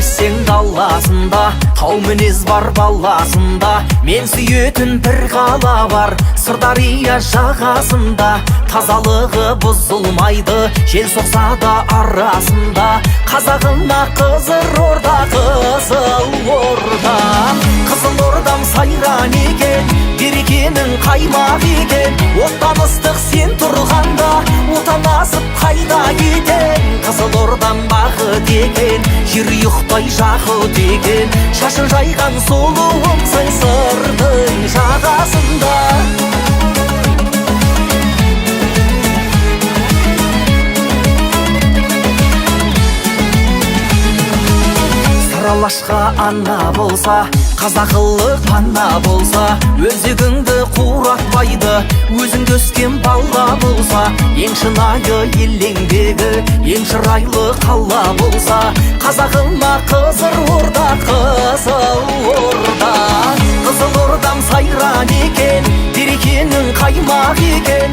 өссең даласында, тау мінез бар баласында. Мен сүйетін бір қала бар, Сырдария жағасында. Тазалығы бұзылмайды, жел соқса да арасында. Қазағыма Қызылорда, Қызылорда. Қызылордам сайран екен, берекенің қаймақ екен. Оттан ыстық сен тұрғанда, отан асып қайда кетен. Қызылордам бақыт екен, жер ұйықтай жақұт екен. Шашын жайған сұлуымсың сырдың жағасында. Алашқа ана болса, қазақылы пана болса, өзегіңді қуратпайды, өзіңді өскен бала болса. Ең шынайы елеңдегі, ең шырайлы қала болса, қазағыма Қызылорда, Қызылорда. Қызылордам сайран екен, берекенің қаймақ екен.